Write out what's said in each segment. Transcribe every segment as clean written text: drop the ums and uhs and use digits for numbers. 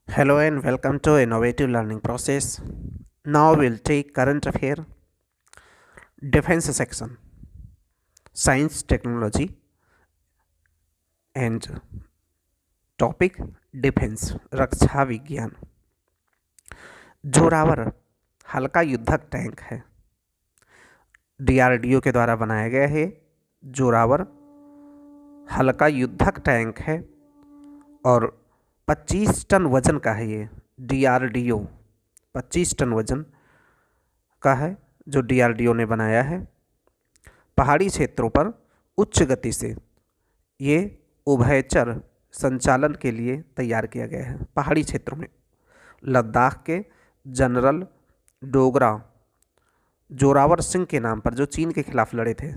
Hello and welcome to Innovative Learning Process. Now we'll take current affair, defense section, science, technology, and topic defence रक्षा विज्ञान। जोरावर हल्का युद्धक tank है, DRDO के द्वारा बनाया गया है। जोरावर हल्का युद्धक टैंक है और 25 टन वजन का है। ये डीआरडीओ 25 टन वजन का है जो डीआरडीओ ने बनाया है। पहाड़ी क्षेत्रों पर उच्च गति से ये उभयचर संचालन के लिए तैयार किया गया है। पहाड़ी क्षेत्रों में लद्दाख के जनरल डोगरा जोरावर सिंह के नाम पर जो चीन के खिलाफ लड़े थे,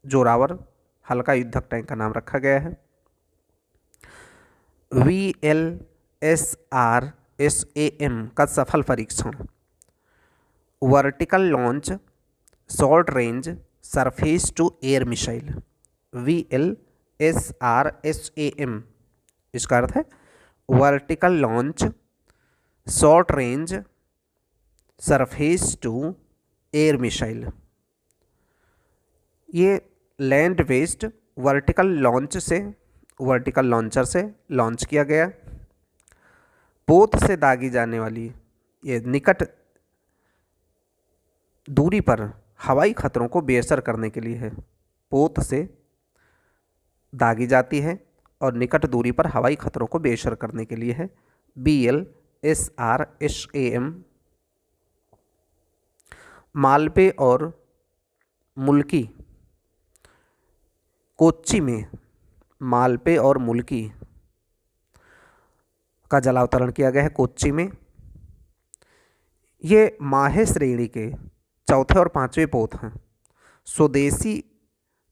जोरावर हल्का युद्धक टैंक का नाम रखा गया है। VLSRSAM का सफल परीक्षण, vertical launch short range surface to air missile. VLSRSAM इसका अर्थ है vertical launch short range surface to air missile. ये लैंड बेस्ड वर्टिकल लॉन्चर से लॉन्च किया गया। पोत से दागी जाने वाली ये निकट दूरी पर हवाई खतरों को बेअसर करने के लिए है। पोत से दागी जाती है और निकट दूरी पर हवाई खतरों को बेअसर करने के लिए है। VLSRSAM मालपे और मुल्की कोच्चि में मालपे और मुल्की का जलावतरण किया गया है कोच्चि में। ये माहे श्रेणी के चौथे और पांचवें पोत हैं। स्वदेशी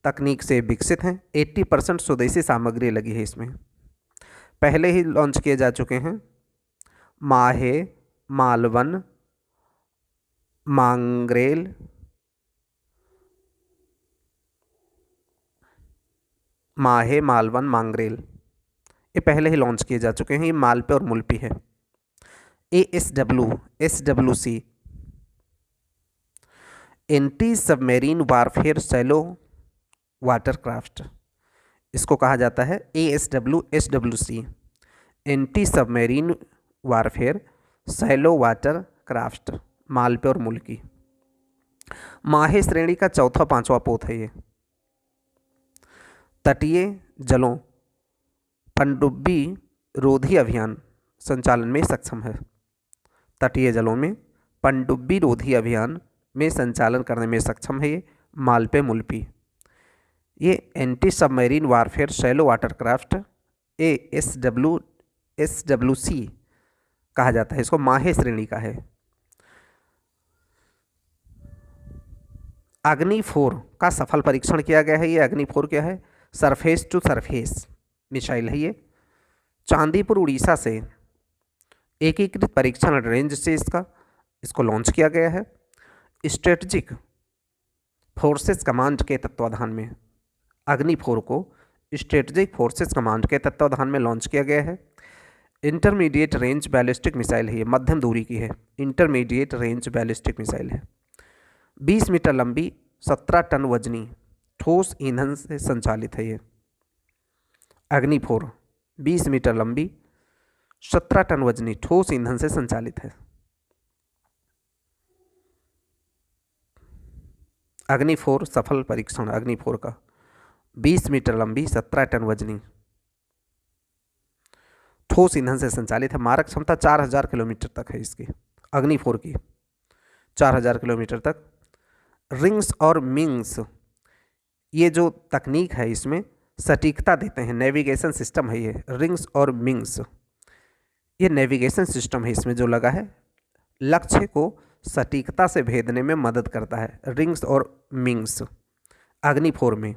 तकनीक से विकसित हैं। 80% स्वदेशी सामग्री लगी है इसमें। पहले ही लॉन्च किए जा चुके हैं माहे, मालवन, मांगरेल, माहे, मालवन, मांगरेल, ये पहले ही लॉन्च किए जा चुके हैं। ये मालपे और मुल्पी है। SWC anti submarine warfare shallow watercraft, इसको कहा जाता है SWC anti submarine warfare shallow watercraft, Malpe और मुल्की। माहे श्रेणी का चौथा पांचवा पोत है ये। तटीय जलों पनडुब्बी रोधी अभियान संचालन में सक्षम है। तटीय जलों में पनडुब्बी रोधी अभियान में संचालन करने में सक्षम है ये मालपे मुल्पी। ये anti submarine warfare shallow watercraft SWC कहा जाता है। इसको माहे श्रेणी का है। अग्नि 4 का सफल परीक्षण किया गया है। ये अग्नि 4 क्या है? सरफेस टू सरफेस मिसाइल है ये। चांदीपुर उड़ीसा से एकीकृत परीक्षण रेंज से इसको लॉन्च किया गया है। स्ट्रेटजिक फोर्सेस कमांड के तत्वाधान में अग्नि 4 को स्ट्रेटजिक फोर्सेस कमांड के तत्वाधान में लॉन्च किया गया है। इंटरमीडिएट रेंज बैलिस्टिक मिसाइल है ये, मध्यम दूरी की है। इंटरमीडिएट रेंज बैलिस्टिक मिसाइल है। 20 मीटर लंबी 17 टन वजनी ठोस ईंधन से संचालित है ये अग्नि 4। 20 मीटर लंबी 17 टन वजनी ठोस ईंधन से संचालित है। अग्नि 4 सफल परीक्षण अग्नि 4 का 20 मीटर लंबी 17 टन वजनी ठोस ईंधन से संचालित है। मारक क्षमता 4000 किलोमीटर तक है इसकी अग्नि 4 की, 4000 किलोमीटर तक। रिंग्स और मिंग्स ये जो तकनीक है इसमें सटीकता देते हैं। नेविगेशन सिस्टम है ये रिंग्स और मिंग्स, ये नेविगेशन सिस्टम है इसमें जो लगा है, लक्ष्य को सटीकता से भेदने में मदद करता है। रिंग्स और मिंग्स अग्नि 4 में।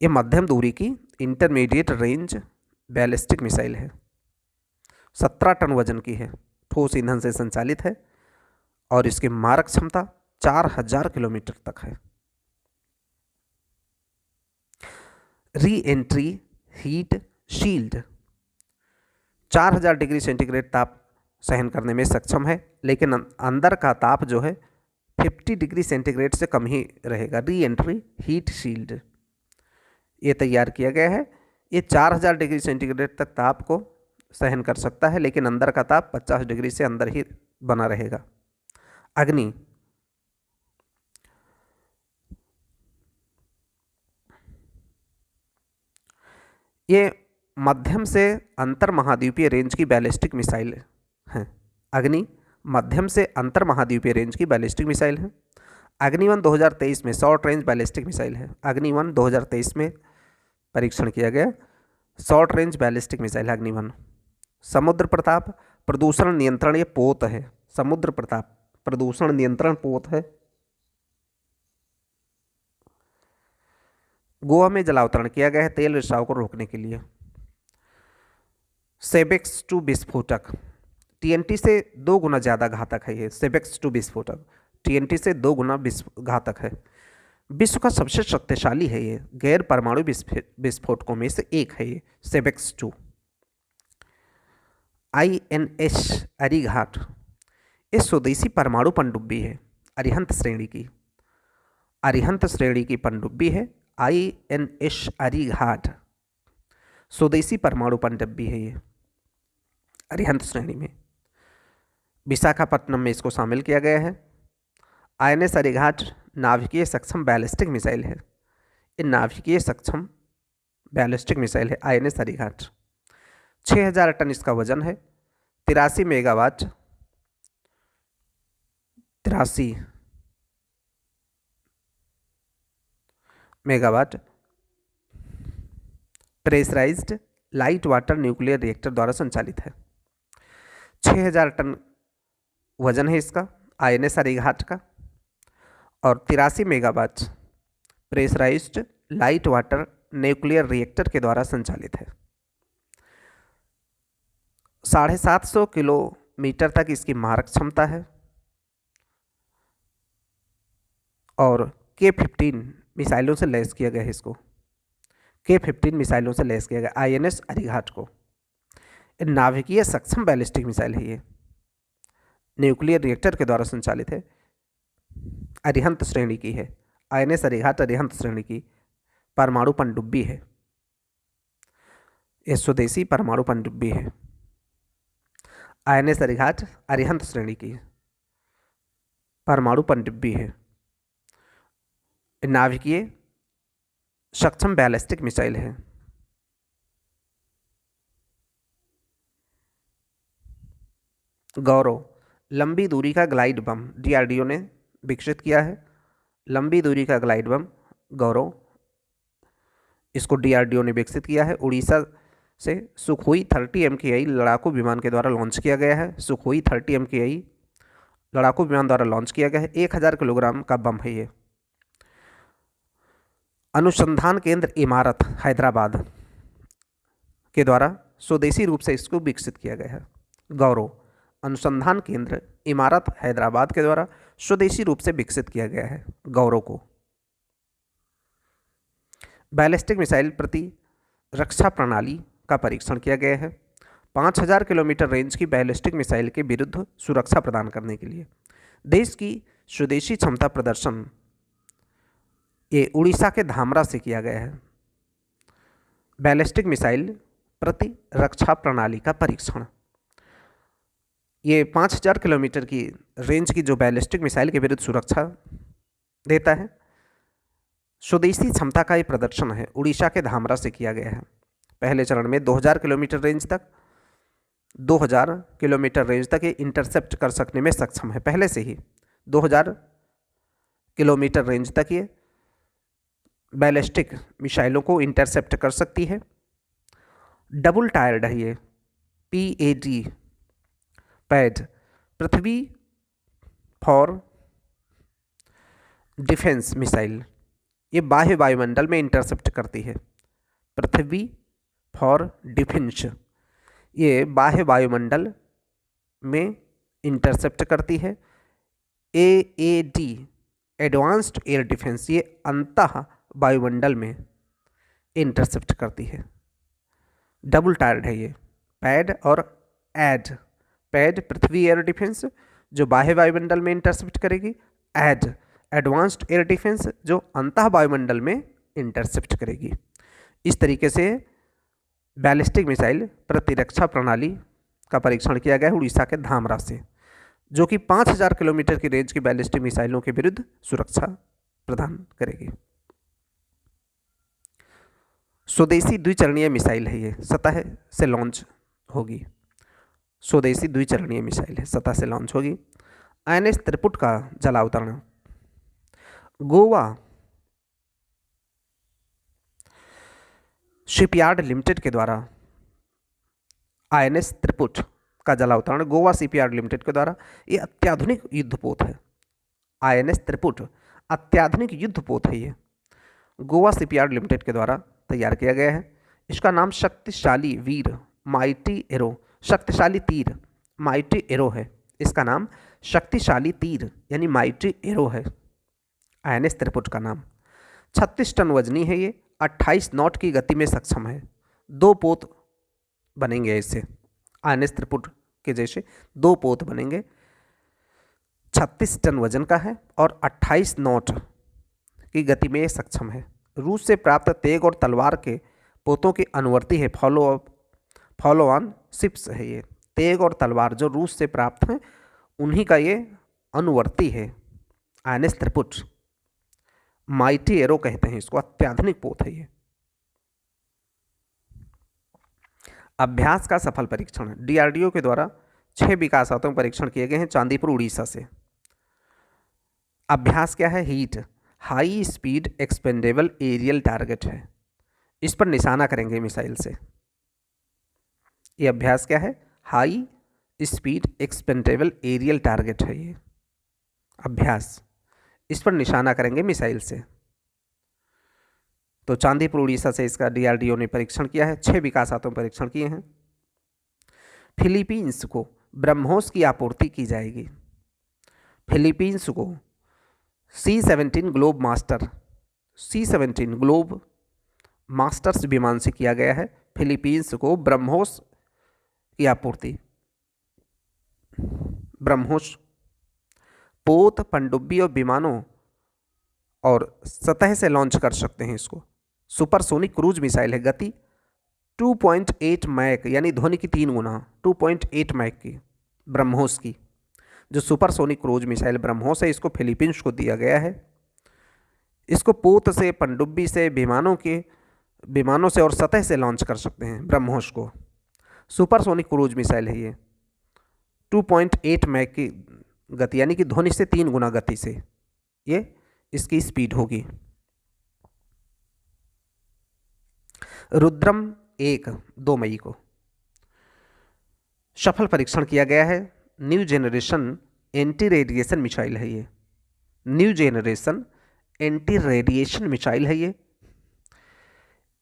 ये मध्यम दूरी की इंटरमीडिएट रेंज बैलिस्टिक मिसाइल है। 17 टन वजन की है, ठोस ईंधन से संचालित है और इसकी मारक क्षमता 4000 किलोमीटर तक है। Re entry heat shield 4000 degree centigrade ताप सहन करने में सक्षम है, लेकिन अंदर का ताप जो है 50 डिग्री सेंटीग्रेड से कम ही रहेगा। री एंट्री हीट शील्ड ये तैयार किया गया है। ये 4000 डिग्री सेंटीग्रेड तक ताप को सहन कर सकता है, लेकिन अंदर का ताप 50 डिग्री से अंदर ही बना रहेगा। अग्नि ये मध्यम से अंतर महाद्वीपीय रेंज की बैलिस्टिक मिसाइल है। अग्नि मध्यम से अंतर महाद्वीपीय रेंज की बैलिस्टिक मिसाइल है। अग्नि-1 2023 में शॉर्ट रेंज बैलिस्टिक मिसाइल है। अग्नि-1 2023 में परीक्षण किया गया शॉर्ट रेंज बैलिस्टिक मिसाइल है अग्नि-1। समुद्र प्रताप प्रदूषण नियंत्रण ये पोत है। समुद्र प्रताप प्रदूषण नियंत्रण पोत है। गोवा में जलावतरण किया गया है तेल रिसाव को रोकने के लिए। सेबेक्स 2 विस्फोटक टीएनटी से 2 गुना ज़्यादा घातक है। ये सेबेक्स 2 विस्फोटक टीएनटी से 2 गुना घातक है। विश्व का सबसे शक्तिशाली है ये गैर परमाणु विस्फोटकों में से एक है ये सेबेक्स 2। INS अरिघाट ये स्वदेशी परमाणु पनडुब्बी है अरिहंत श्रेणी की। अरिहंत श्रेणी की पनडुब्बी है INS अरिघाट। स्वदेशी परमाणु पनडुब्बी है ये अरिहंत श्रेणी में। विशाखापट्टनम में इसको शामिल किया गया है। INS अरिघाट नाभिकीय सक्षम बैलिस्टिक मिसाइल है। ये नाभिकीय सक्षम बैलिस्टिक मिसाइल है INS अरिघाट। 6000 टन इसका वजन है। 83 megawatt 83 megawatt pressurised light water nuclear reactor द्वारा संचालित है। 6000 टन वजन है इसका INS अरिघाट का और 83 megawatt pressurised light water nuclear reactor के द्वारा संचालित है। 750 किलोमीटर तक इसकी मारक क्षमता है और K-15 मिसाइलों से लैस किया गया है इसको। K-15 मिसाइलों से लैस किया गया INS अरिघाट को। नाभिकीय सक्षम बैलिस्टिक मिसाइल है ये न्यूक्लियर रिएक्टर के द्वारा संचालित है। अरिहंत श्रेणी की है INS अरिघाट अरिहंत श्रेणी की परमाणु पनडुब्बी है। यह स्वदेशी परमाणु पनडुब्बी है। INS अरिघाट अरिहंत श्रेणी की परमाणु पनडुब्बी है। नाभिकीय सक्षम बैलिस्टिक मिसाइल है। गौरव लंबी दूरी का ग्लाइड बम DRDO ने विकसित किया है। लंबी दूरी का ग्लाइड बम गौरव इसको DRDO ने विकसित किया है। उड़ीसा से सुखोई 30 MKI लड़ाकू विमान के द्वारा लॉन्च किया गया है। सुखोई 30 MKI लड़ाकू विमान द्वारा लॉन्च किया गया है। 1000 किलोग्राम का बम है ये। अनुसंधान केंद्र इमारत हैदराबाद के द्वारा स्वदेशी रूप से इसको विकसित किया गया है। गौरव अनुसंधान केंद्र इमारत हैदराबाद के द्वारा स्वदेशी रूप से विकसित किया गया है गौरव को। बैलिस्टिक मिसाइल प्रति रक्षा प्रणाली का परीक्षण किया गया है। 5000 किलोमीटर रेंज की बैलिस्टिक मिसाइल के विरुद्ध सुरक्षा प्रदान करने के लिए देश की स्वदेशी क्षमता प्रदर्शन ये उड़ीसा के धामरा से किया गया है। बैलिस्टिक मिसाइल प्रति रक्षा प्रणाली का परीक्षण ये 5000 किलोमीटर की रेंज की जो बैलिस्टिक मिसाइल के विरुद्ध सुरक्षा देता है स्वदेशी क्षमता का ये प्रदर्शन है। उड़ीसा के धामरा से किया गया है। पहले चरण में 2000 किलोमीटर रेंज तक 2000 किलोमीटर रेंज तक ये इंटरसेप्ट कर सकने में सक्षम है। पहले से ही 2000 किलोमीटर रेंज तक ये बैलिस्टिक मिसाइलों को इंटरसेप्ट कर सकती है। डबल टायर्ड है ये PAD pad Prithvi for defence missile ये बाह्य वायुमंडल में इंटरसेप्ट करती है। पृथ्वी फॉर डिफेंस ये बाह्य वायुमंडल में इंटरसेप्ट करती है। AAD एडवांस्ड एयर डिफेंस ये अंतः वायुमंडल में इंटरसेप्ट करती है। डबल टायर्ड है ये पैड और एड। पैड पृथ्वी एयर डिफेंस जो बाह्य वायुमंडल में इंटरसेप्ट करेगी, एड एडवांस्ड एयर डिफेंस जो अंतः वायुमंडल में इंटरसेप्ट करेगी। इस तरीके से बैलिस्टिक मिसाइल प्रतिरक्षा प्रणाली का परीक्षण किया गया है उड़ीसा के धामरा से, जो कि 5000 किलोमीटर की रेंज की बैलिस्टिक मिसाइलों के विरुद्ध सुरक्षा प्रदान करेगी। स्वदेशी द्विचरणीय मिसाइल है ये, सतह से लॉन्च होगी। स्वदेशी द्विचरणीय मिसाइल है, सतह से लॉन्च होगी। INS त्रिपुट का जलावतरण गोवा शिपयार्ड लिमिटेड के द्वारा INS त्रिपुट का जलावतरण गोवा शिपयार्ड लिमिटेड के द्वारा, ये अत्याधुनिक युद्धपोत है। INS त्रिपुट अत्याधुनिक युद्धपोत है, ये गोवा शिपयार्ड लिमिटेड के द्वारा तैयार किया गया है। इसका नाम शक्तिशाली वीर माइटी एरो, शक्तिशाली तीर माइटी एरो है। इसका नाम शक्तिशाली तीर यानी माइटी एरो है, INS त्रिपुट का नाम। 36 टन वजनी है ये, 28 नॉट की गति में सक्षम है। 2 पोत बनेंगे इससे, INS त्रिपुट के जैसे 2 पोत बनेंगे। 36 टन वजन का है और 28 नॉट की गति में सक्षम है। रूस से प्राप्त तेग और तलवार के पोतों की अनुवर्ती है, फॉलो ऑन शिप्स है ये। तेग और तलवार जो रूस से प्राप्त हैं उन्हीं का ये अनुवर्ती है INS त्रिपुट। माइटी एरो कहते हैं इसको, अत्याधुनिक पोत है ये। अभ्यास का सफल परीक्षण DRDO के द्वारा 6 विकासात्मक परीक्षण किए गए हैं चांदीपुर उड़ीसा से। अभ्यास क्या है? HEAT high speed expendable aerial target है, इस पर निशाना करेंगे मिसाइल से। ये अभ्यास क्या है? High speed expendable aerial target है ये अभ्यास, इस पर निशाना करेंगे मिसाइल से। तो चांदीपुर उड़ीसा से इसका DRDO ने परीक्षण किया है, 6 विकासात्मक परीक्षण किए हैं। फिलीपींस को ब्रह्मोस की आपूर्ति की जाएगी। फिलीपींस को C-17 globe master, C-17 globe masters विमान से किया गया है। फिलीपींस को ब्रह्मोस की आपूर्ति, ब्रह्मोस पोत पनडुब्बी और विमानों और सतह से लॉन्च कर सकते हैं इसको। सुपरसोनिक क्रूज मिसाइल है, गति 2.8 मैक यानी ध्वनि की 3 गुना 2.8 मैक की ब्रह्मोस की जो सुपरसोनिक क्रूज मिसाइल ब्रह्मोस है, इसको फिलीपींस को दिया गया है। इसको पोत से, पनडुब्बी से, विमानों से और सतह से लॉन्च कर सकते हैं ब्रह्मोस को। सुपरसोनिक क्रूज मिसाइल है ये, 2.8 मैक की गति यानी कि ध्वनि से 3 गुना गति से ये इसकी स्पीड होगी। रुद्रम 1 2 मई को सफल परीक्षण किया गया है। New generation anti radiation missile है ये, new generation anti radiation missile है ये,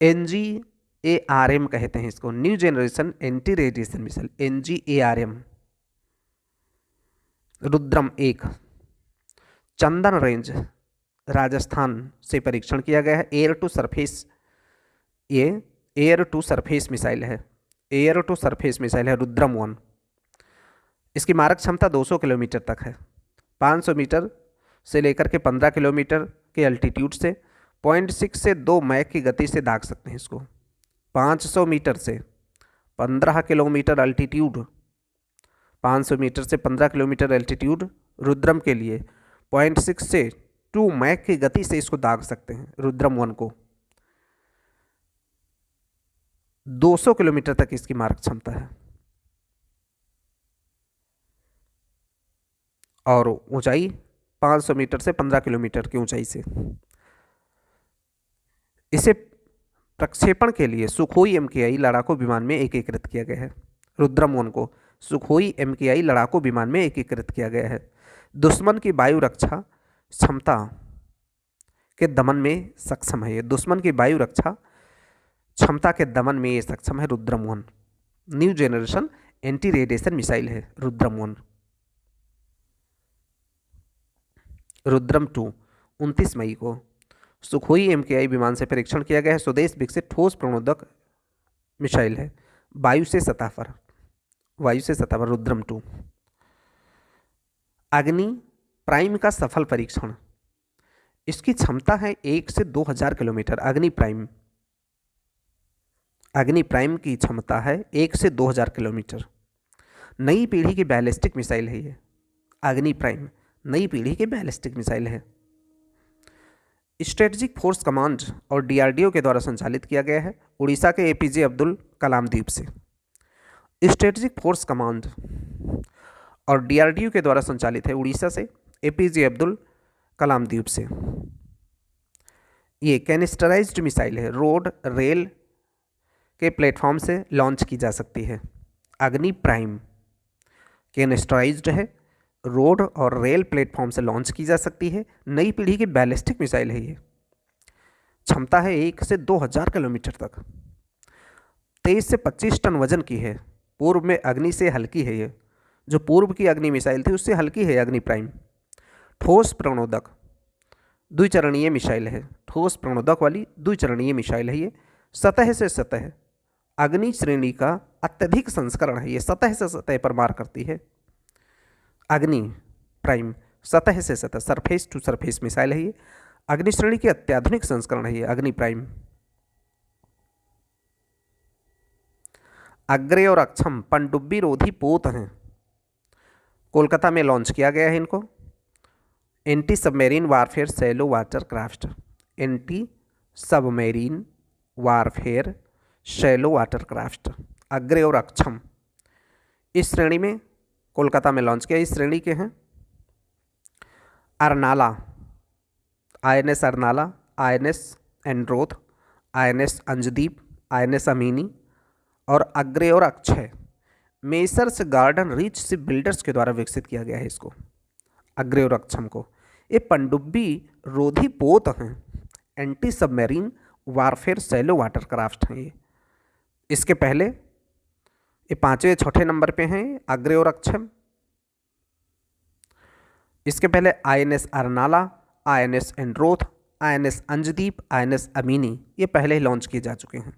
NGARM कहते हैं इसको, new generation anti radiation missile NGARM। Rudram 1 चंदन रेंज राजस्थान से परीक्षण किया गया है। एयर टू सरफेस, ये एयर टू सरफेस मिसाइल है, एयर टू सरफेस मिसाइल है रुद्रम 1। इसकी मारक क्षमता 200 किलोमीटर तक है। 500 मीटर से लेकर के 15 किलोमीटर के अल्टीट्यूड से 0.6 से 2 मैक की गति से दाग सकते हैं इसको। 500 मीटर से 15 किलोमीटर अल्टीट्यूड, 500 मीटर से 15 किलोमीटर अल्टीट्यूड रुद्रम के लिए 0.6 से 2 मैक की गति से इसको दाग सकते हैं रुद्रम 1 को। 200 किलोमीटर तक इसकी मारक क्षमता है और ऊंचाई 500 मीटर से 15 किलोमीटर की ऊंचाई से। इसे प्रक्षेपण के लिए सुखोई MKI लड़ाकू विमान में एकीकृत किया गया है। रुद्रम 1 को सुखोई MKI लड़ाकू विमान में एकीकृत किया गया है। दुश्मन की वायु रक्षा क्षमता के दमन में सक्षम है ये, दुश्मन की वायु रक्षा क्षमता के दमन में ये सक्षम है Rudram 1। New generation anti radiation missile है रुद्रम 1। रुद्रम 2 29 मई को सुखोई MKI विमान से परीक्षण किया गया है। स्वदेश विकसित ठोस प्रणोदक मिसाइल है वायु से सतह पर रुद्रम 2। अग्नि प्राइम का सफल परीक्षण, इसकी क्षमता है 1 से 2000 किलोमीटर। अग्नि प्राइम की क्षमता है 1 से 2000 किलोमीटर। नई पीढ़ी की बैलिस्टिक मिसाइल है ये। अग्नि प्राइम नई पीढ़ी की बैलिस्टिक मिसाइल है। स्ट्रेटजिक फोर्स कमांड और डीआरडीओ के द्वारा संचालित किया गया है उड़ीसा के एपीजे अब्दुल कलाम द्वीप से। स्ट्रेटजिक फोर्स कमांड और डीआरडीओ के द्वारा संचालित है उड़ीसा से एपीजे अब्दुल कलाम द्वीप से। ये कैनिस्टराइज्ड मिसाइल है, रोड रेल के प्लेटफॉर्म से लॉन्च की जा सकती है। अग्नि प्राइम कैनिस्टराइज्ड है, रोड और रेल प्लेटफॉर्म से लॉन्च की जा सकती है। नई पीढ़ी की बैलिस्टिक मिसाइल है ये। क्षमता है 1 से 2000 किलोमीटर तक। 23 से 25 टन वजन की है। पूर्व में अग्नि से हल्की है ये। जो पूर्व की अग्नि मिसाइल थी उससे हल्की है अग्नि प्राइम। ठोस प्रणोदक द्विचरणीय मिसाइल है। ठोस प्रणोदक वाली द्विचरणीय मिसाइल है ये। सतह से सतह अग्नि श्रेणी का अत्यधिक संस्करण है ये। सतह से सतह पर मार करती है। अग्नि प्राइम सतह से सतह सरफेस टू सरफेस मिसाइल है ये। अग्नि श्रेणी की अत्याधुनिक संस्करण है ये अग्नि प्राइम। अग्रे और अक्षम पनडुब्बी रोधी पोत हैं। कोलकाता में लॉन्च किया गया है इनको। Anti submarine warfare shallow water craft. Anti submarine warfare shallow water craft. अग्रे और अक्षम इस श्रेणी में कोलकाता में लॉन्च किया। इस श्रेणी के हैं Arnala, INS Arnala, INS Androth, INS Anjadip, INS Amini और अग्रे और Akshay messrs garden reach ship builders के द्वारा विकसित किया गया है इसको, अग्रे और अक्षम को। ये पनडुब्बी रोधी पोत हैं। Anti submarine warfare shallow water craft हैं ये। इसके पहले ये 5वें 6ठे नंबर पे हैं अग्रे और अक्षम। इसके पहले INS Arnala, INS Androth, INS Anjadip, INS Amini ये पहले ही लॉन्च किए जा चुके हैं।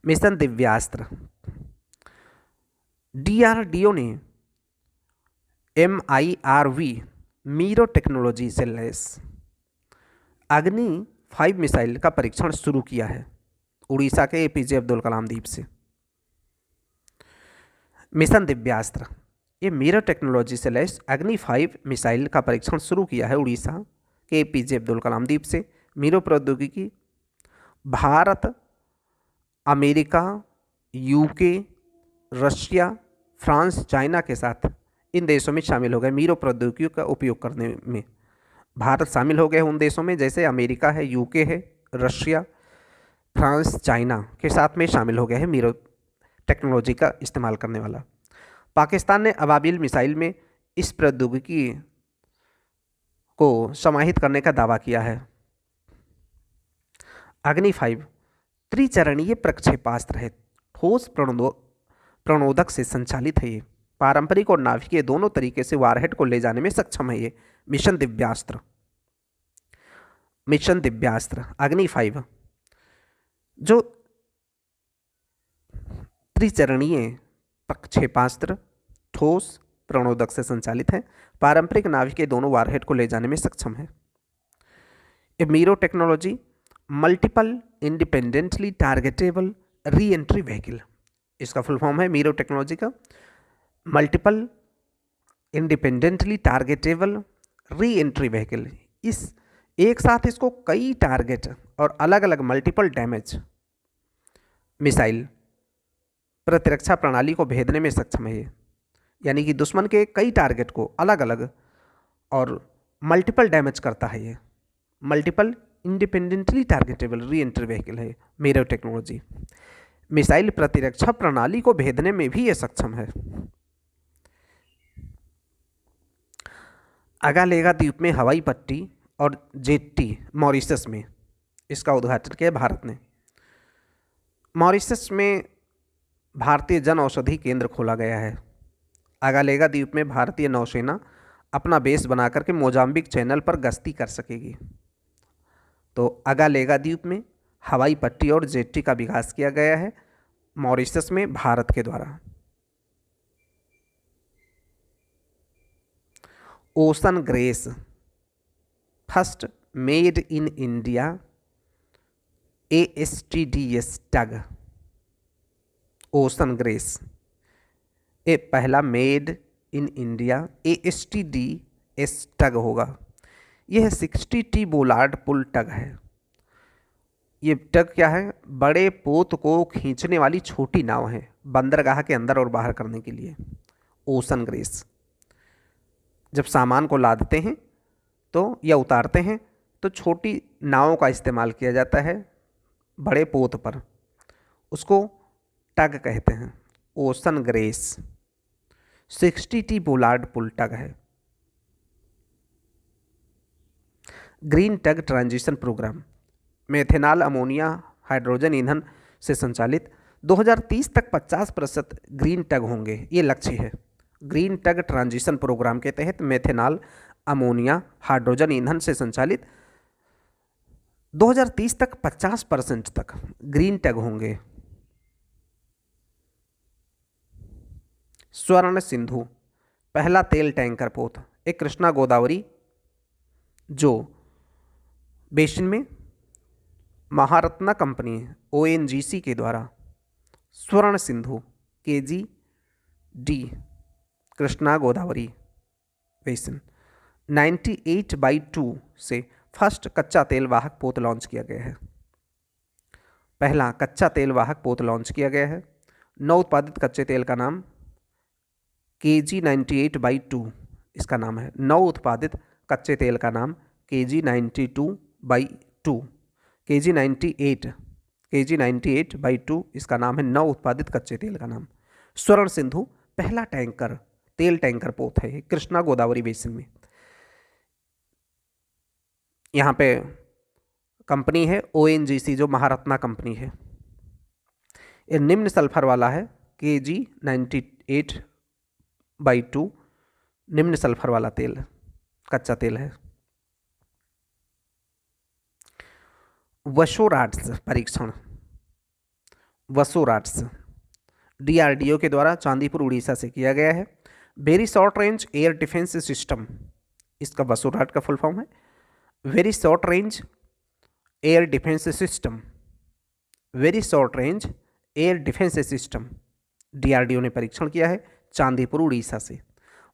मिशन दिव्यास्त्र DRDO ने MIRV मीरो टेक्नोलॉजी से लैस अग्नि 5 मिसाइल का परीक्षण शुरू किया है उड़ीसा के एपीजे अब्दुल कलाम द्वीप से। मिशन दिव्यास्त्र ये मीरो टेक्नोलॉजी से लैस अग्नि 5 मिसाइल का परीक्षण शुरू किया है उड़ीसा के एपीजे अब्दुल कलाम द्वीप से। मीरो प्रौद्योगिकी Bharat, America, UK, Russia, France, China के साथ इन देशों में शामिल हो गए मीरो प्रौद्योगिकी का उपयोग करने में। भारत शामिल हो गए उन देशों में जैसे अमेरिका है, UK है, रशिया, फ्रांस, चाइना के साथ में शामिल हो गया है मीरो टेक्नोलॉजी का इस्तेमाल करने वाला। पाकिस्तान ने अबाबिल मिसाइल में इस प्रौद्योगिकी को समाहित करने का दावा किया है। अग्नि 5 त्रिचरणीय प्रक्षेपास्त्र है। ठोस प्रणोदक से संचालित है ये। पारंपरिक और नाभिकीय दोनों तरीके से वारहेड को ले जाने में सक्षम है ये। मिशन दिव्यास्त्र अग्नि 5 जो त्रिचरणीय प्रक्षेपास्त्र ठोस प्रणोदक से संचालित है। पारंपरिक नाभिकीय दोनों वारहेड को ले जाने में सक्षम है। A MIRV technology multiple independently targetable reentry vehicle, इसका फुल फॉर्म है मीरो टेक्नोलॉजी का multiple independently targetable reentry vehicle. इस एक साथ इसको कई टारगेट और अलग अलग मल्टीपल डैमेज मिसाइल प्रतिरक्षा प्रणाली को भेदने में सक्षम है ये। यानी कि दुश्मन के कई टारगेट को अलग अलग और मल्टीपल डैमेज करता है ये। Multiple independently targetable reentry vehicle है मीरो टेक्नोलॉजी। मिसाइल प्रतिरक्षा प्रणाली को भेदने में भी ये सक्षम है। अगालेगा द्वीप में हवाई पट्टी और जेट्टी मॉरिशस में इसका उद्घाटन किया भारत ने। मॉरिशस में भारतीय जन औषधि केंद्र खोला गया है। अगालेगा द्वीप में भारतीय नौसेना अपना बेस बनाकर के मोजाम्बिक चैनल पर गश्ती कर सकेगी। तो अगालेगा द्वीप में हवाई पट्टी और जेट्टी का विकास किया गया है मॉरिशस में भारत के द्वारा। Ocean grace first made in India ASTDS tug. Ocean grace ये पहला मेड इन इंडिया ASTDS टग होगा। यह 60T बोलार्ड पुल टग है। ये टग क्या है? बड़े पोत को खींचने वाली छोटी नाव है बंदरगाह के अंदर और बाहर करने के लिए। ओशन ग्रेस जब सामान को लादते हैं तो या उतारते हैं तो छोटी नावों का इस्तेमाल किया जाता है बड़े पोत पर, उसको टग कहते हैं। Ocean grace 60T bollard pull tug है। Green tug transition programme methanol ammonia hydrogen ईंधन से संचालित 2030 तक 50% ग्रीन टग होंगे, ये लक्ष्य है। ग्रीन टग ट्रांजिशन प्रोग्राम के तहत मेथेनॉल अमोनिया हाइड्रोजन ईंधन से संचालित 2030 तक 50% तक ग्रीन टग होंगे। स्वर्ण सिंधु पहला तेल टैंकर पोत एक कृष्णा गोदावरी जो बेसिन में महारत्ना कंपनी ONGC के द्वारा स्वर्ण सिंधु KGD कृष्णा गोदावरी बेसिन 98/2 से फर्स्ट कच्चा तेल वाहक पोत लॉन्च किया गया है। पहला कच्चा तेल वाहक पोत लॉन्च किया गया है। नौ उत्पादित कच्चे तेल का नाम KG 98/2 इसका नाम है। नौ उत्पादित कच्चे तेल का नाम KG 92/2 KG 98/2 इसका नाम है। नौ उत्पादित कच्चे तेल का नाम। स्वर्ण सिंधु पहला टैंकर तेल टैंकर पोत है कृष्णा गोदावरी बेसिन में। यहाँ पे कंपनी है ONGC जो महारत्ना कंपनी है। ये निम्न सल्फर वाला है KG 98/2 निम्न सल्फर वाला तेल कच्चा तेल है। वसोराट्स परीक्षण वसोराट्स DRDO के द्वारा चांदीपुर उड़ीसा से किया गया है। Very short range air defence system इसका वसोराट का फुल फॉर्म है। Very short range air defence system very short range air defence system DRDO ने परीक्षण किया है चांदीपुर उड़ीसा से।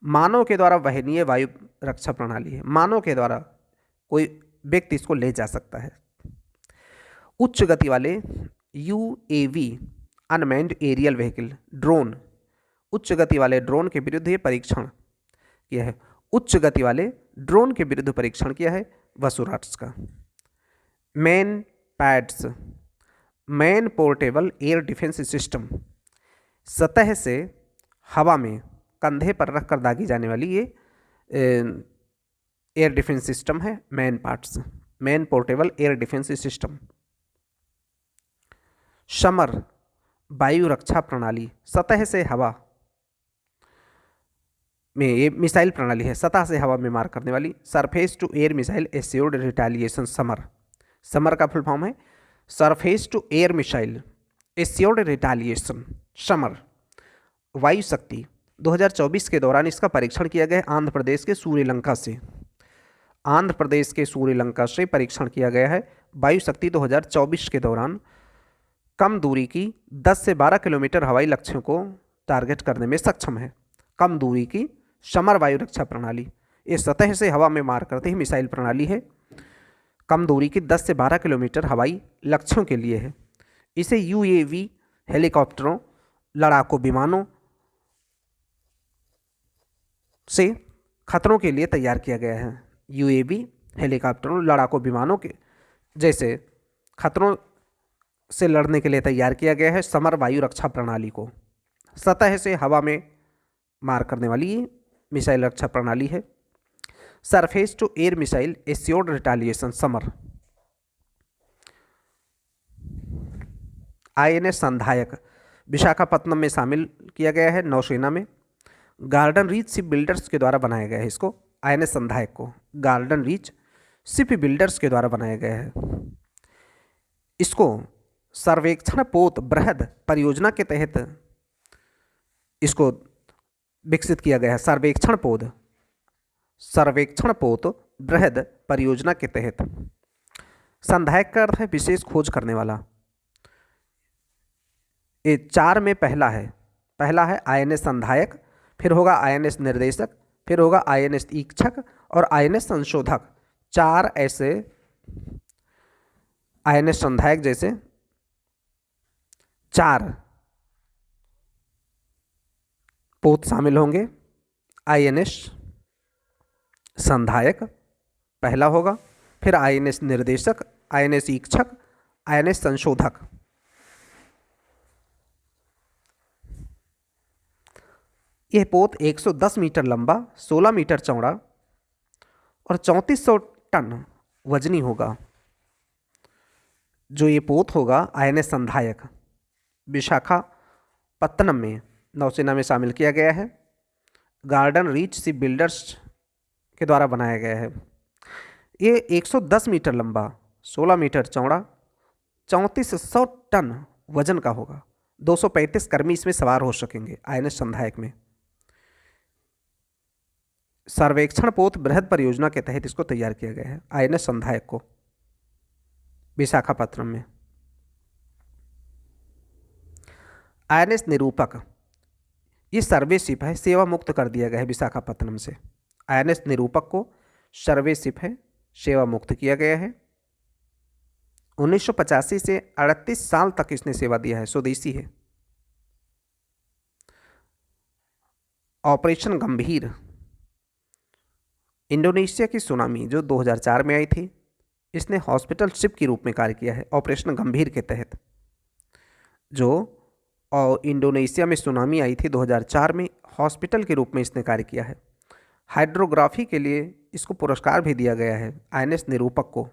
मानव के द्वारा वहनीय वायु रक्षा प्रणाली है। मानव के द्वारा कोई व्यक्ति इसको ले जा सकता है। उच्च गति वाले UAV unmanned aerial vehicle drone उच्च गति वाले ड्रोन के विरुद्ध ये परीक्षण किया है। उच्च गति वाले ड्रोन के विरुद्ध परीक्षण किया है वसुराट्स का। Man pads man portable air defence system सतह से हवा में कंधे पर रखकर दागी जाने वाली ये एयर डिफेंस सिस्टम है। Man portable air defence system. Summer वायु रक्षा प्रणाली सतह से हवा में ये मिसाइल प्रणाली है, सतह से हवा में मार करने वाली। Surface to air missile assured retaliation SAMAR का फुल फॉर्म है surface to air missile assured retaliation SAMAR. Vayu Shakti 2024 के दौरान इसका परीक्षण किया गया आंध्र प्रदेश के सूर्यलंका से। आंध्र प्रदेश के सूर्यलंका से परीक्षण किया गया है। वायु शक्ति 2024 के दौरान कम दूरी की 10 से 12 किलोमीटर हवाई लक्ष्यों को टारगेट करने में सक्षम है। कम दूरी की समर वायु रक्षा प्रणाली ये सतह से हवा में मार करते ही मिसाइल प्रणाली है। कम दूरी की 10 से 12 किलोमीटर हवाई लक्ष्यों के लिए है। इसे UAV हेलीकॉप्टरों लड़ाकू विमानों से खतरों के लिए तैयार किया गया है। UAV हेलीकॉप्टरों लड़ाकू विमानों के जैसे खतरों से लड़ने के लिए तैयार किया गया है समर वायु रक्षा प्रणाली को। सतह से हवा में मार करने वाली मिसाइल रक्षा प्रणाली है। Surface to air missile assured retaliation Samar. INS Sandhayak Visakhapatnam में शामिल किया गया है नौसेना में। गार्डन रीच शिप बिल्डर्स के द्वारा बनाया गया है इसको। INS संधायक को गार्डन रीच शिप बिल्डर्स के द्वारा बनाया गया है। इसको सर्वेक्षण पोत बृहद परियोजना के तहत इसको विकसित किया गया है। सर्वेक्षण पोत बृहद परियोजना के तहत। संधायक का अर्थ है विशेष खोज करने वाला। ये 4 में पहला है आईएनएस संधायक, फिर होगा आईएनएस निर्देशक, फिर होगा आईएनएस ईक्षक और आईएनएस संशोधक। 4 ऐसे आईएनएस संधायक जैसे 4 पोत शामिल होंगे। आईएनएस संधायक पहला होगा, फिर आईएनएस निर्देशक, आईएनएस ईक्षक, आईएनएस संशोधक। यह पोत 110 मीटर लंबा, 16 मीटर चौड़ा और 3400 टन वजनी होगा। जो ये पोत होगा आईएनएस संधायक विशाखापत्तनम में नौसेना में शामिल किया गया है। गार्डन रीच शिप बिल्डर्स के द्वारा बनाया गया है। ये 110 मीटर लंबा, 16 मीटर चौड़ा, 3400 टन वजन का होगा। 235 कर्मी इसमें सवार हो सकेंगे आईएनएस संधायक में। सर्वेक्षण पोत बृहद परियोजना के तहत इसको तैयार किया गया है आईएनएस संधायक को विशाखापत्तनम में। आईएनएस निरूपक, ये सर्वे शिप है, सेवा मुक्त कर दिया गया है विशाखापत्तनम से। आईएनएस निरूपक को सर्वे शिप है, सेवा मुक्त किया गया है। 1985 से 38 साल तक इसने सेवा दिया है, स्वदेशी है। ऑपरेशन गंभीर, इंडोनेशिया की सुनामी जो 2004 में आई थी, इसने हॉस्पिटल शिप के रूप में कार्य किया है। ऑपरेशन गंभीर के तहत जो इंडोनेशिया में सुनामी आई थी 2004 में, हॉस्पिटल के रूप में इसने कार्य किया है। हाइड्रोग्राफी के लिए इसको पुरस्कार भी दिया गया है आईएनएस निरूपक को।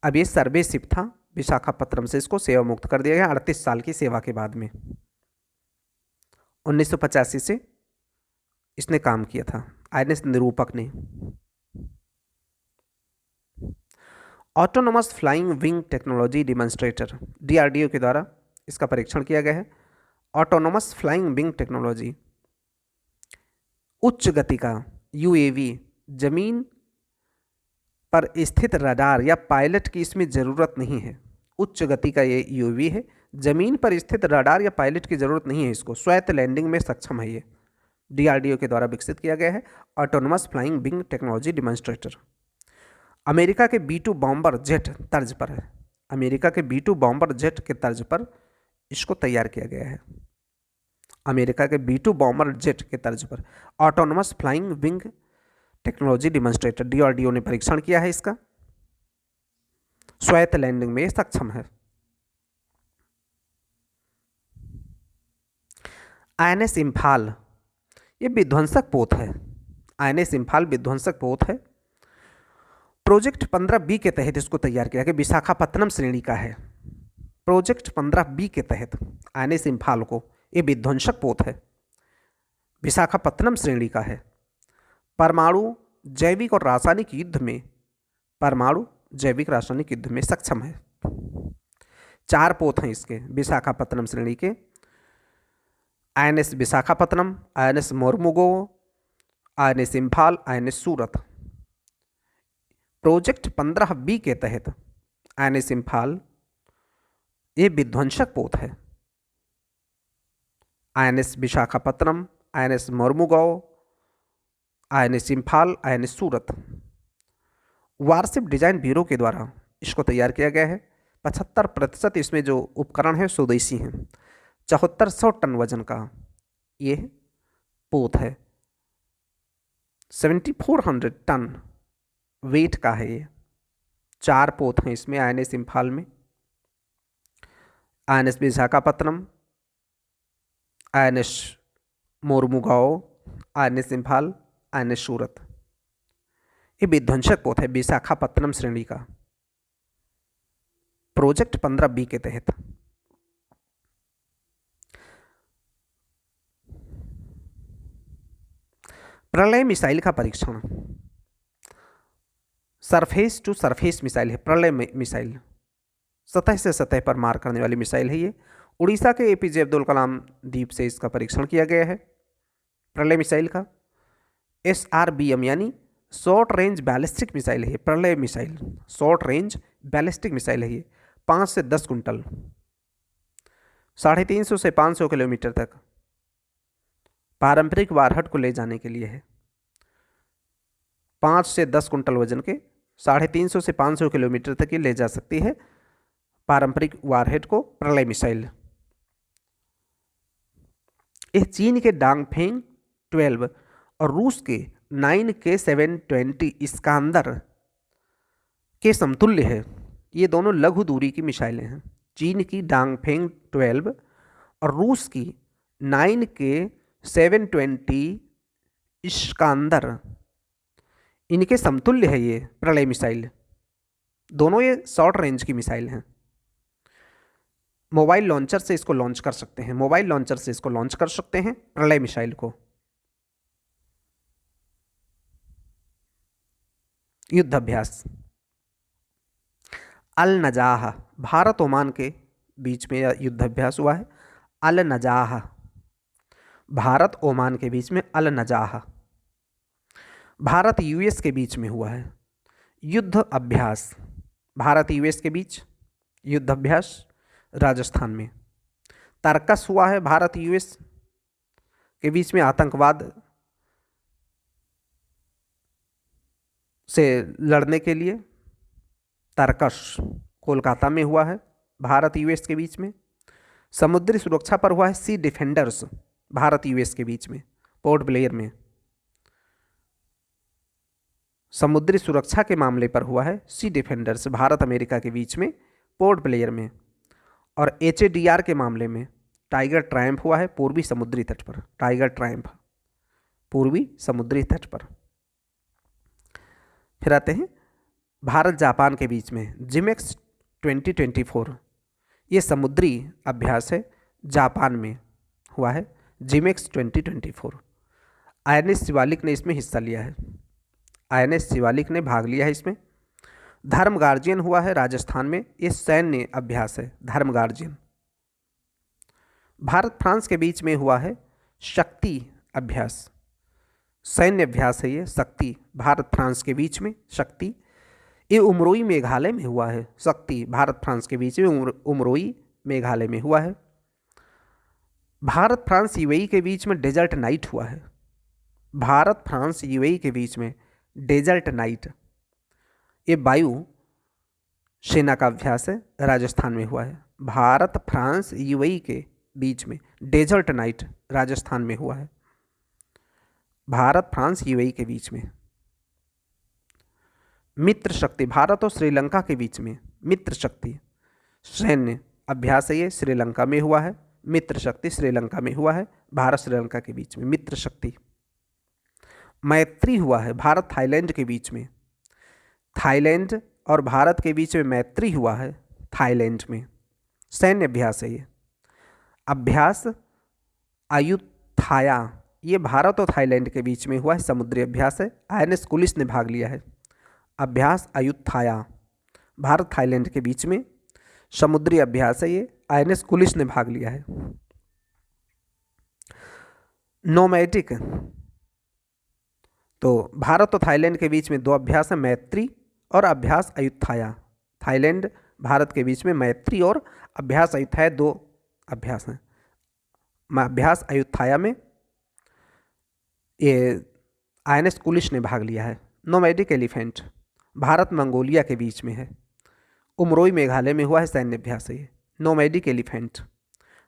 अब ये सर्वे शिप था, विशाखापत्तनम से इसको सेवा मुक्त कर दिया गया 38 साल की सेवा के बाद में। 1985 से इसने काम किया था आईएनएस निरूपक ने। Autonomous flying wing technology demonstrator, DRDO के द्वारा इसका परीक्षण किया गया है। ऑटोनोमस फ्लाइंग विंग टेक्नोलॉजी, उच्च गति का यूएवी, जमीन पर स्थित रडार या पायलट की इसमें ज़रूरत नहीं है। उच्च गति का ये यूएवी है, जमीन पर स्थित रडार या पायलट की ज़रूरत नहीं है इसको, स्वायत्त लैंडिंग में सक्षम है। ये डीआरडीओ के द्वारा विकसित किया गया है autonomous flying wing technology demonstrator. America के B-2 बॉम्बर जेट तर्ज पर है, अमेरिका के B-2 बॉम्बर जेट के तर्ज पर इसको तैयार किया गया है। अमेरिका के B-2 बॉम्बर जेट के तर्ज पर autonomous flying wing technology demonstrator, DRDO ने परीक्षण किया है इसका, स्वायत्त लैंडिंग में सक्षम है। आईएनएस इम्फाल, ये विध्वंसक पोत है। आईएनएस इम्फाल विध्वंसक पोत है। प्रोजेक्ट 15B के तहत इसको तैयार किया गया, विशाखापत्तनम श्रेणी का है। प्रोजेक्ट 15B के तहत आईएनएस इम्फाल को, ये विध्वंसक पोत है, विशाखापत्तनम श्रेणी का है। परमाणु जैविक और रासायनिक युद्ध में, परमाणु जैविक रासायनिक युद्ध में सक्षम है। 4 पोत हैं इसके विशाखापत्तनम श्रेणी के। INS Visakhapatnam, INS Mormugao, INS Imphal, INS Surat. Project 15B के तहत आईएनएस इम्फाल ये विध्वंसक पोत है। INS Visakhapatnam, INS Mormugao, INS Imphal, INS Surat. Warship design bureau के द्वारा इसको तैयार किया गया है। 75% इसमें जो उपकरण है स्वदेशी हैं। 7400 टन वजन का ये पोत है। 7400 टन वेट का है ये। 4 पोत हैं इसमें आईएनएस इम्फाल में। INS Visakhapatnam, INS Mormugao, INS Imphal, INS Surat. ये विध्वंसक पोत है विशाखापत्तनम श्रेणी का, प्रोजेक्ट 15B के तहत। प्रलय मिसाइल का परीक्षण, सरफेस टू सरफेस मिसाइल है प्रलय मिसाइल। सतह से सतह पर मार करने वाली मिसाइल है ये। उड़ीसा के एपीजे अब्दुल कलाम द्वीप से इसका परीक्षण किया गया है प्रलय मिसाइल का। SRBM यानी शॉर्ट रेंज बैलिस्टिक मिसाइल है ये, प्रलय missile short range ballistic missile है ये। 5 से 10 कुंटल, 350 से 500 किलोमीटर तक पारंपरिक वारहट को ले जाने के लिए है। 5 से 10 कुंटल वजन के 350 से 500 किलोमीटर तक ये ले जा सकती है पारंपरिक वारहेड को प्रलय मिसाइल। यह चीन के डांगफेंग 12 और रूस के 9K720 इस्कांदर के समतुल्य है। ये दोनों लघु दूरी की मिसाइलें हैं। चीन की डांगफेंग 12 और रूस की 9K720 इस्कांदर, इनके समतुल्य है ये प्रलय मिसाइल। दोनों ये शॉर्ट रेंज की मिसाइल हैं। मोबाइल लॉन्चर से इसको लॉन्च कर सकते हैं, मोबाइल लॉन्चर से इसको लॉन्च कर सकते हैं प्रलय मिसाइल को। युद्धाभ्यास अल नजाह, भारत ओमान के बीच में युद्धाभ्यास हुआ है। अल नजाह, भारत ओमान के बीच में अल नजाह। भारत यूएस के बीच में हुआ है युद्ध अभ्यास। भारत यूएस के बीच युद्ध अभ्यास राजस्थान में। तर्कस हुआ है भारत यूएस के बीच में आतंकवाद से लड़ने के लिए। तर्कस कोलकाता में हुआ है भारत यूएस के बीच में। समुद्री सुरक्षा पर हुआ है सी डिफेंडर्स, भारत यूएस के बीच में पोर्ट ब्लेयर में। समुद्री सुरक्षा के मामले पर हुआ है सी डिफेंडर्स, भारत अमेरिका के बीच में पोर्ट ब्लेयर में। और HADR के मामले में टाइगर ट्रायम्फ हुआ है पूर्वी समुद्री तट पर। टाइगर ट्रायम्फ पूर्वी समुद्री तट पर। फिर आते हैं भारत जापान के बीच में जिमेक्स 2024, ये समुद्री अभ्यास है, जापान में हुआ है जिमेक्स 2024। INS शिवालिक ने इसमें हिस्सा लिया है, INS शिवालिक ने भाग लिया है इसमें। धर्म गार्जियन हुआ है राजस्थान में, ये सैन्य अभ्यास है धर्म गार्जियन। भारत फ्रांस के बीच में हुआ है शक्ति अभ्यास, सैन्य अभ्यास है ये शक्ति, भारत फ्रांस के बीच में शक्ति। ये उमरोई मेघालय में हुआ है शक्ति, भारत फ्रांस के बीच में उमरोई मेघालय में हुआ है। भारत फ्रांस यूएई के बीच में डेजर्ट नाइट हुआ है, भारत फ्रांस यूएई के बीच में डेजर्ट नाइट, ये वायु सेना का अभ्यास है, राजस्थान में हुआ है। भारत फ्रांस यूएई के बीच में डेजर्ट नाइट राजस्थान में हुआ है, भारत फ्रांस यूएई के बीच में। मित्र शक्ति, भारत और श्रीलंका के बीच में मित्र शक्ति सैन्य अभ्यास है, ये श्रीलंका में हुआ है। मित्र शक्ति श्रीलंका में हुआ है, भारत श्रीलंका के बीच में मित्र शक्ति। मैत्री हुआ है भारत थाईलैंड के बीच में, थाईलैंड और भारत के बीच में मैत्री हुआ है थाईलैंड में, सैन्य अभ्यास है ये। अभ्यास अयुत्थाया, ये भारत और थाईलैंड के बीच में हुआ है, समुद्री अभ्यास है, INS कुलिस ने भाग लिया है। अभ्यास अयुत्थाया भारत थाईलैंड के बीच में समुद्री अभ्यास है, ये INS कुलिस ने भाग लिया है। नोमैटिक, तो भारत और थाईलैंड के बीच में दो अभ्यास है, मैत्री और अभ्यास अयुत्थाया। थाईलैंड भारत के बीच में मैत्री और अभ्यास अयुत्थाया दो अभ्यास हैं। अभ्यास अयुत्थाया में ये INS कुलिस ने भाग लिया है। नोमैडिक एलिफेंट भारत मंगोलिया के बीच में है, उमरोई मेघालय में हुआ है, सैन्य अभ्यास है ये। नोमैडिक एलिफेंट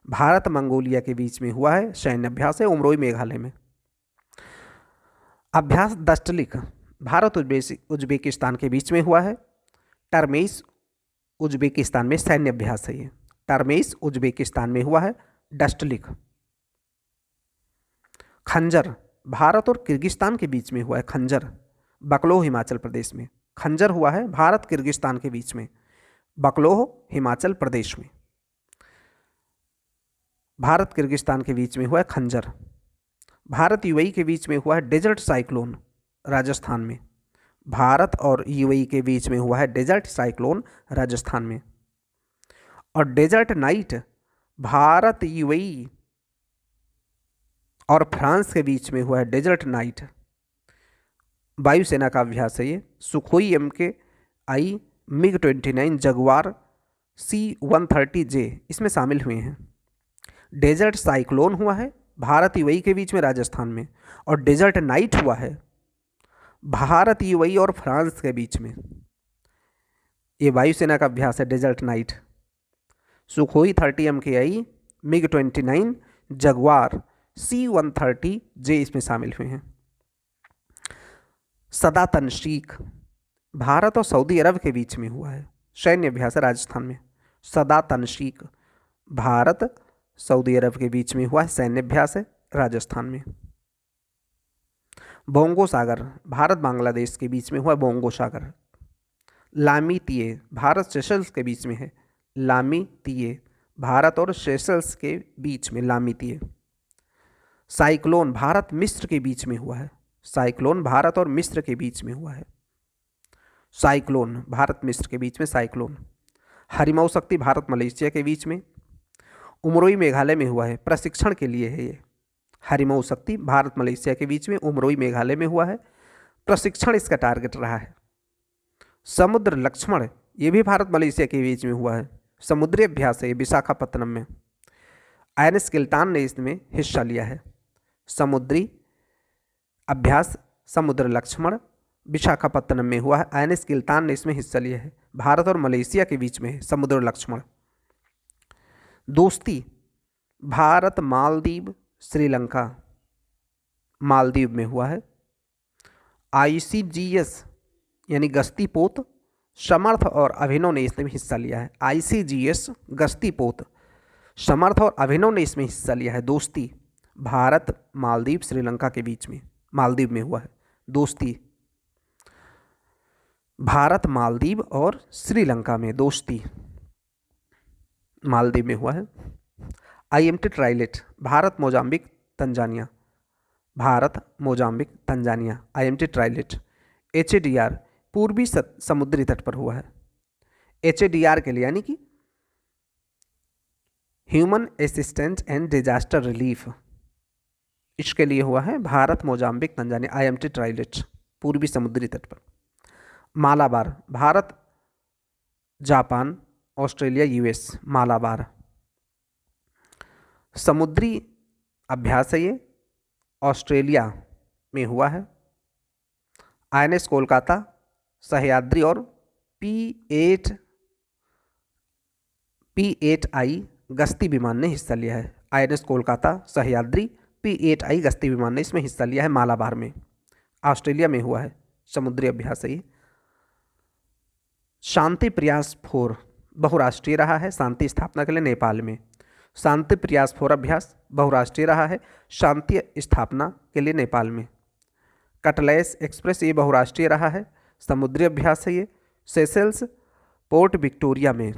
भारत मंगोलिया के बीच में हुआ है, सैन्य अभ्यास है, उमरोई मेघालय में। अभ्यास दस्टलिक भारत उज्बेकिस्तान के बीच में हुआ है, टर्मेस उज्बेकिस्तान में सैन्य अभ्यास है ये। टर्मेस उज्बेकिस्तान में हुआ है, डस्टलिक। खंजर भारत और किर्गिस्तान के बीच में हुआ है, खंजर बकलोह हिमाचल प्रदेश में। खंजर हुआ है भारत किर्गिस्तान के बीच में, बकलोह हिमाचल प्रदेश में। भारत किर्गिस्तान के बीच में हुआ है खंजर। भारत यूएई के बीच में हुआ है डेजर्ट साइक्लोन राजस्थान में। भारत और यूएई के बीच में हुआ है डेजर्ट साइक्लोन राजस्थान में। और डेजर्ट नाइट भारत, यूएई और फ्रांस के बीच में हुआ है। डेजर्ट नाइट वायुसेना का अभ्यास है ये। Sukhoi MKI, MiG-29, Jaguar C-130J इसमें शामिल हुए हैं। डेजर्ट साइक्लोन हुआ है भारत यूएई के बीच में राजस्थान में, और डेजर्ट नाइट हुआ है भारत, यूएई और फ्रांस के बीच में। ये वायुसेना का अभ्यास है Desert Knight. Sukhoi 30 MKI, MiG-29, Jaguar C-130J इसमें शामिल हुए हैं। सदा तनशीक भारत और सऊदी अरब के बीच में हुआ है। सैन्य अभ्यास है राजस्थान में। सदा तनशीक भारत सऊदी अरब के बीच में हुआ है, सैन्य अभ्यास है राजस्थान में। बोंगो सागर भारत बांग्लादेश के बीच में हुआ बोंगो सागर। लामी तिये भारत सेशल्स के बीच में है। लामी तिये भारत और सेशल्स के बीच में लामी तिये। साइक्लोन भारत मिस्र के बीच में हुआ है। साइक्लोन भारत और मिस्र के बीच में हुआ है। साइक्लोन भारत मिस्र के बीच में साइक्लोन। हरिमऊ शक्ति भारत मलेशिया के बीच में उमरोई मेघालय में हुआ है, प्रशिक्षण के लिए है ये। हरिमऊ शक्ति भारत मलेशिया के बीच में उमरोई मेघालय में हुआ है, प्रशिक्षण इसका टारगेट रहा है। समुद्र लक्ष्मण ये भी भारत मलेशिया के बीच में हुआ है, समुद्री अभ्यास है ये विशाखापत्तनम में। INS किल्तान ने इसमें हिस्सा लिया है। समुद्री अभ्यास समुद्र लक्ष्मण विशाखापत्तनम में हुआ है। INS किल्तान ने इसमें हिस्सा लिया है। भारत और मलेशिया के बीच में है समुद्र लक्ष्मण। दोस्ती भारत मालदीव श्रीलंका मालदीव में हुआ है। ICGS यानी गश्ती पोत समर्थ और अभिनव ने इसमें हिस्सा लिया है। ICGS गश्ती पोत समर्थ और अभिनव ने इसमें हिस्सा लिया है। दोस्ती भारत मालदीव श्रीलंका के बीच में मालदीव में हुआ है। दोस्ती भारत मालदीव और श्रीलंका में दोस्ती मालदीव में हुआ है। IMT trilat Bharat Mozambique Tanzania Bharat Mozambique Tanzania IMT trilat. HADR पूर्वी समुद्री तट पर हुआ है। HADR के लिए यानी कि human assistance and disaster relief, इसके लिए हुआ है भारत मोजाम्बिक तंजानिया IMT ट्राइलेट पूर्वी समुद्री तट पर। Malabar Bharat Japan Australia US Malabar समुद्री अभ्यास है ये, ऑस्ट्रेलिया में हुआ है। INS कोलकाता सह्याद्री और P8I गश्ती विमान ने हिस्सा लिया है। INS कोलकाता सह्याद्री P8I गश्ती विमान ने इसमें हिस्सा लिया है। मालाबार में ऑस्ट्रेलिया में हुआ है, समुद्री अभ्यास है ये। शांति प्रयास 4 बहुराष्ट्रीय रहा है शांति स्थापना के लिए नेपाल में। शांति प्रयास 4 अभ्यास बहुराष्ट्रीय रहा है शांति स्थापना के लिए नेपाल में। कटलैस एक्सप्रेस ये बहुराष्ट्रीय रहा है, समुद्री अभ्यास है ये। सेशल्स पोर्ट विक्टोरिया में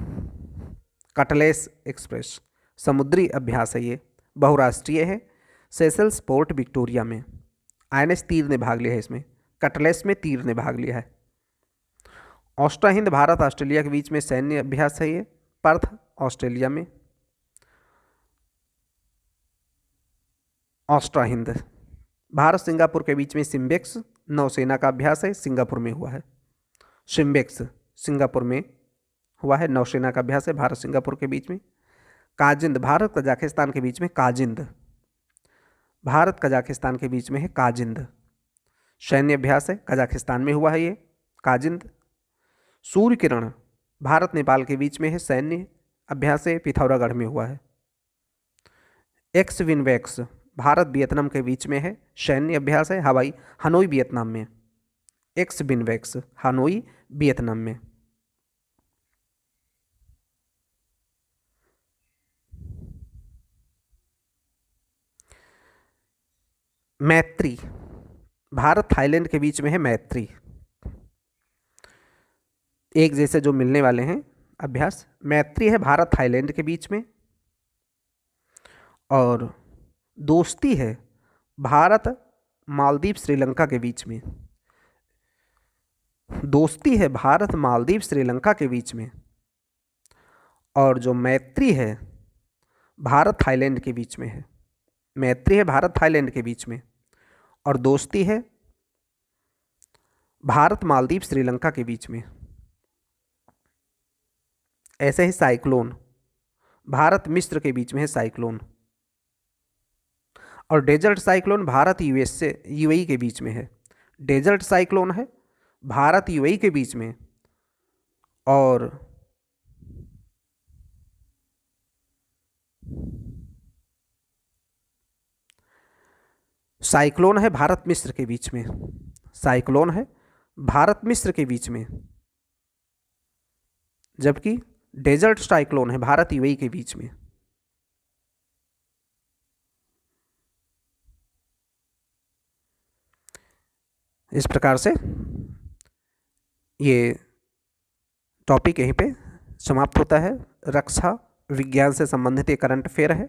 कटलैस एक्सप्रेस समुद्री अभ्यास है ये, बहुराष्ट्रीय है। सेशल्स पोर्ट विक्टोरिया में INS तीर ने भाग लिया है इसमें। कटलैस में तीर ने भाग लिया है। ऑस्ट्रा हिंद भारत ऑस्ट्रेलिया के बीच में सैन्य अभ्यास है ये, पर्थ ऑस्ट्रेलिया में। ऑस्ट्रा हिंद भारत सिंगापुर के बीच में सिम्बेक्स नौसेना का अभ्यास है, सिंगापुर में हुआ है। सिम्बेक्स सिंगापुर में हुआ है, नौसेना का अभ्यास है भारत सिंगापुर के बीच में। काजिंद भारत कजाकिस्तान के बीच में काजिंद भारत कजाकिस्तान के बीच में है काजिंद, सैन्य अभ्यास है कजाकिस्तान में हुआ है ये काजिंद। सूर्य किरण भारत नेपाल के बीच में है, सैन्य अभ्यास है पिथौरागढ़ में हुआ है। एक्सविनवैक्स भारत वियतनाम के बीच में है, सैन्य अभ्यास है हनोई वियतनाम में। एक्सविनवैक्स हनोई वियतनाम में। मैत्री भारत थाईलैंड के बीच में है मैत्री, एक जैसे जो मिलने वाले हैं अभ्यास। मैत्री है भारत थाईलैंड के बीच में। और दोस्ती है भारत मालदीव श्रीलंका के बीच में। दोस्ती है भारत मालदीव श्रीलंका के बीच में। और जो मैत्री है भारत थाईलैंड के बीच में है। मैत्री है भारत थाईलैंड के बीच में, और दोस्ती है भारत मालदीव श्रीलंका के बीच में। ऐसे ही साइक्लोन भारत मिस्र के बीच में है साइक्लोन, और डेजर्ट साइक्लोन भारत यूएई के बीच में है। डेजर्ट साइक्लोन है भारत यूएई के बीच में, और साइक्लोन है भारत मिस्र के बीच में। साइक्लोन है भारत मिस्र के बीच में, जबकि डेजर्ट साइक्लोन है भारत यूएई के बीच में। इस प्रकार से ये टॉपिक यहीं पे समाप्त होता है। रक्षा विज्ञान से संबंधित ये करंट अफेयर है।